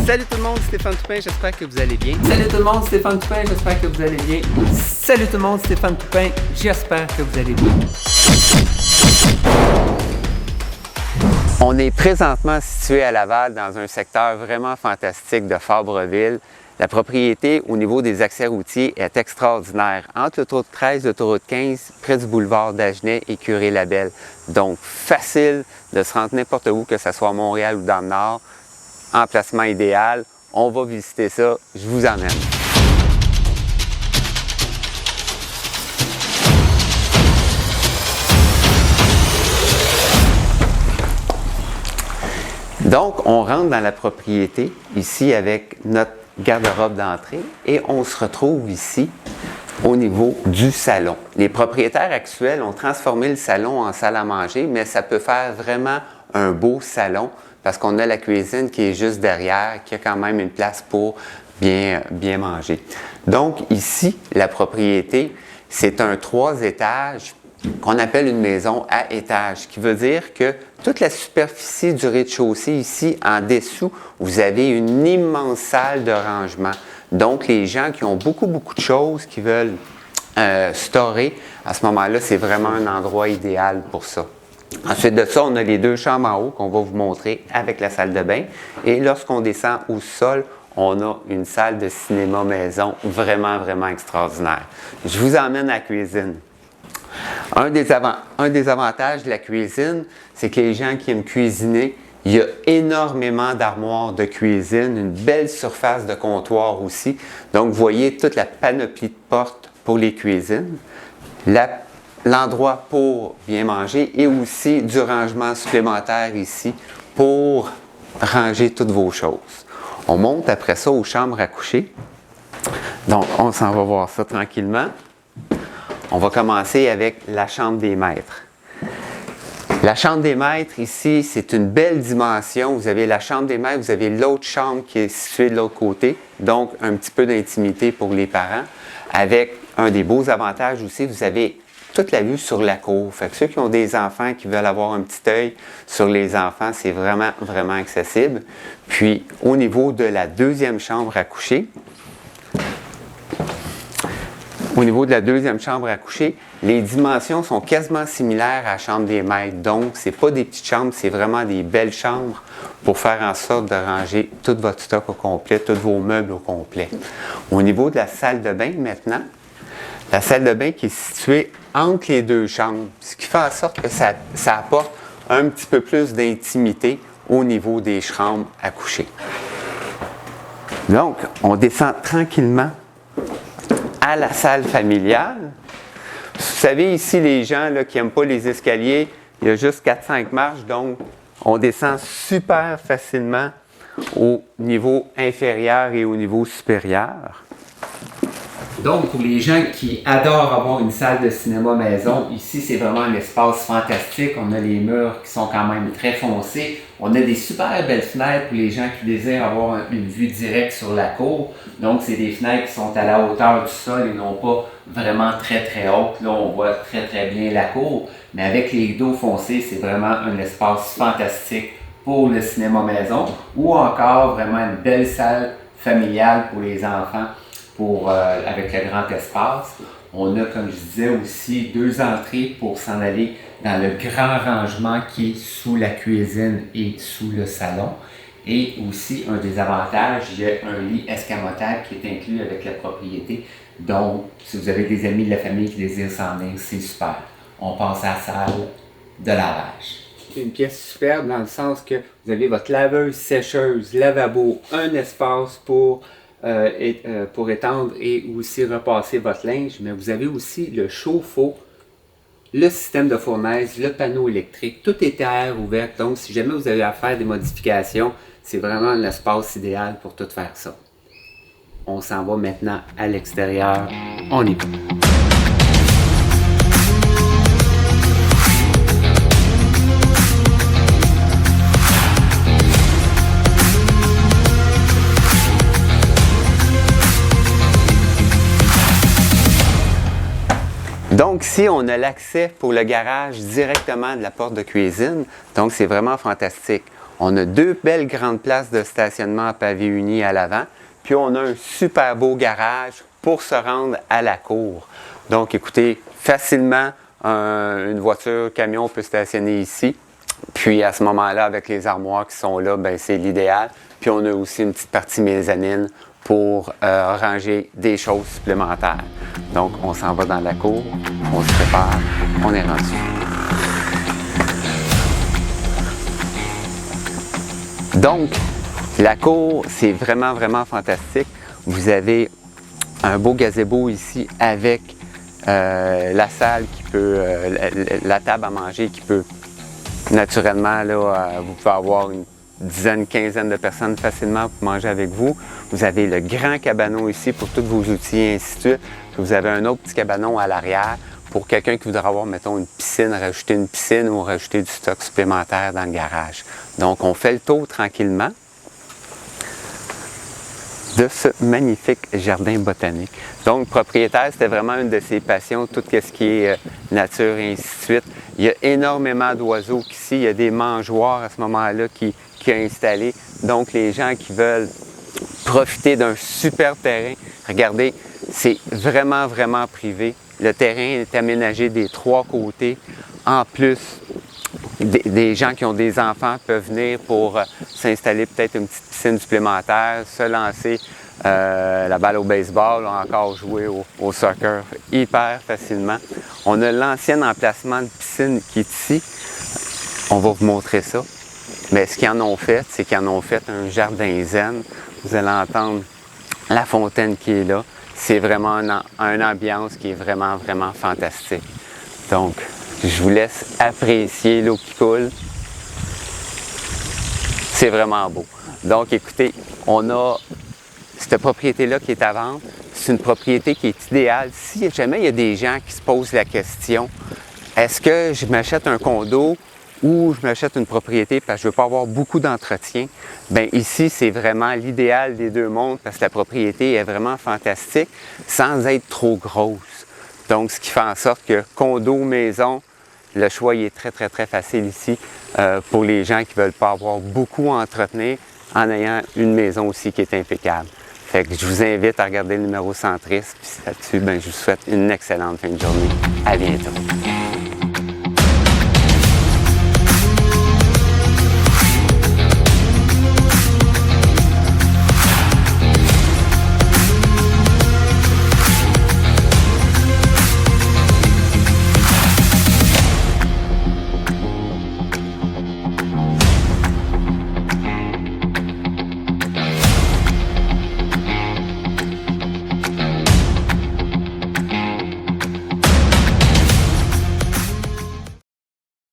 Salut tout le monde, Stéphane Toupin, j'espère que vous allez bien. Salut tout le monde, Stéphane Toupin, j'espère que vous allez bien. Salut tout le monde, Stéphane Toupin, j'espère que vous allez bien. On est présentement situé à Laval dans un secteur vraiment fantastique de Fabreville. La propriété au niveau des accès routiers est extraordinaire. Entre l'autoroute 13 et l'autoroute 15, près du boulevard d'Agenais et Curé-Labelle. Donc facile de se rendre n'importe où, que ce soit à Montréal ou dans le Nord. Emplacement idéal. On va visiter ça. Je vous emmène. Donc, on rentre dans la propriété ici avec notre garde-robe d'entrée et on se retrouve ici au niveau du salon. Les propriétaires actuels ont transformé le salon en salle à manger, mais ça peut faire vraiment un beau salon parce qu'on a la cuisine qui est juste derrière, qui a quand même une place pour bien manger. Donc ici, la propriété, c'est un 3 étages qu'on appelle une maison à étage, qui veut dire que toute la superficie du rez-de-chaussée ici, en dessous, vous avez une immense salle de rangement. Donc, les gens qui ont beaucoup de choses, qui veulent storer, à ce moment-là, c'est vraiment un endroit idéal pour ça. Ensuite de ça, on a les 2 chambres en haut qu'on va vous montrer avec la salle de bain. Et lorsqu'on descend au sol, on a une salle de cinéma maison vraiment extraordinaire. Je vous emmène à la cuisine. Un des avantages de la cuisine, c'est que les gens qui aiment cuisiner, il y a énormément d'armoires de cuisine, une belle surface de comptoir aussi. Donc, vous voyez toute la panoplie de portes pour les cuisines, l'endroit pour bien manger et aussi du rangement supplémentaire ici pour ranger toutes vos choses. On monte après ça aux chambres à coucher. Donc, on s'en va voir ça tranquillement. On va commencer avec la chambre des maîtres. La chambre des maîtres, ici, c'est une belle dimension. Vous avez la chambre des maîtres, vous avez l'autre chambre qui est située de l'autre côté, donc un petit peu d'intimité pour les parents. Avec un des beaux avantages aussi, vous avez toute la vue sur la cour. Fait que ceux qui ont des enfants, qui veulent avoir un petit œil sur les enfants, c'est vraiment accessible. Puis, au niveau de la deuxième chambre à coucher, les dimensions sont quasiment similaires à la chambre des maîtres. Donc, ce n'est pas des petites chambres, c'est vraiment des belles chambres pour faire en sorte de ranger tout votre stock au complet, tous vos meubles au complet. Au niveau de la salle de bain maintenant, la salle de bain qui est située entre les 2 chambres, ce qui fait en sorte que ça apporte un petit peu plus d'intimité au niveau des chambres à coucher. Donc, on descend tranquillement à la salle familiale. Vous savez, ici, les gens là, qui n'aiment pas les escaliers, il y a juste 4-5 marches, donc on descend super facilement au niveau inférieur et au niveau supérieur. Donc, pour les gens qui adorent avoir une salle de cinéma maison, ici, c'est vraiment un espace fantastique. On a les murs qui sont quand même très foncés. On a des super belles fenêtres pour les gens qui désirent avoir une vue directe sur la cour. Donc, c'est des fenêtres qui sont à la hauteur du sol et non pas vraiment très hautes. Là, on voit très bien la cour. Mais avec les rideaux foncés, c'est vraiment un espace fantastique pour le cinéma maison. Ou encore, vraiment une belle salle familiale pour les enfants. Avec le grand espace. On a, comme je disais, aussi 2 entrées pour s'en aller dans le grand rangement qui est sous la cuisine et sous le salon. Et aussi, un des avantages, il y a un lit escamotable qui est inclus avec la propriété. Donc, si vous avez des amis de la famille qui désirent s'en venir, c'est super. On passe à la salle de lavage. C'est une pièce superbe dans le sens que vous avez votre laveuse, sécheuse, lavabo, un espace pour étendre et aussi repasser votre linge, mais vous avez aussi le chauffe-eau, le système de fournaise, le panneau électrique, tout est à air ouvert, donc si jamais vous avez à faire des modifications, c'est vraiment l'espace idéal pour tout faire ça. On s'en va maintenant à l'extérieur, on y va. Donc ici, on a l'accès pour le garage directement de la porte de cuisine. Donc c'est vraiment fantastique. On a 2 belles grandes places de stationnement à pavés unis à l'avant. Puis on a un super beau garage pour se rendre à la cour. Donc écoutez, facilement, une voiture, camion peut stationner ici. Puis à ce moment-là, avec les armoires qui sont là, ben, c'est l'idéal. Puis on a aussi une petite partie mezzanine pour ranger des choses supplémentaires. Donc on s'en va dans la cour, on se prépare, on est rendu. Donc, la cour, c'est vraiment, vraiment fantastique. Vous avez un beau gazebo ici avec la salle qui peut, la table à manger qui peut naturellement, là, vous pouvez avoir une dizaine, quinzaine de personnes facilement pour manger avec vous. Vous avez le grand cabanon ici pour tous vos outils et ainsi de suite. Puis vous avez un autre petit cabanon à l'arrière pour quelqu'un qui voudra avoir, mettons, une piscine, rajouter une piscine ou rajouter du stock supplémentaire dans le garage. Donc, on fait le tour tranquillement de ce magnifique jardin botanique. Donc, le propriétaire, c'était vraiment une de ses passions, tout ce qui est nature et ainsi de suite. Il y a énormément d'oiseaux ici, il y a des mangeoires à ce moment-là qui a installé. Donc, les gens qui veulent profiter d'un super terrain, regardez, c'est vraiment, vraiment privé. Le terrain est aménagé des 3 côtés. En plus, des gens qui ont des enfants peuvent venir pour s'installer peut-être une petite piscine supplémentaire, se lancer la balle au baseball ou encore jouer au soccer hyper facilement. On a l'ancien emplacement de piscine qui est ici. On va vous montrer ça. Mais ce qu'ils en ont fait, c'est qu'ils en ont fait un jardin zen. Vous allez entendre la fontaine qui est là. C'est vraiment une ambiance qui est vraiment, vraiment fantastique. Donc, je vous laisse apprécier l'eau qui coule. C'est vraiment beau. Donc, écoutez, on a cette propriété-là qui est à vendre. C'est une propriété qui est idéale. Si jamais il y a des gens qui se posent la question, est-ce que je m'achète un condo ou je m'achète une propriété parce que je ne veux pas avoir beaucoup d'entretien? Bien, ici, c'est vraiment l'idéal des deux mondes parce que la propriété est vraiment fantastique sans être trop grosse. Donc, ce qui fait en sorte que condo, maison, le choix il est très, très, très facile ici pour les gens qui ne veulent pas avoir beaucoup à entretenir en ayant une maison aussi qui est impeccable. Fait que je vous invite à regarder le numéro centriste. Puis là-dessus, ben, je vous souhaite une excellente fin de journée. À bientôt.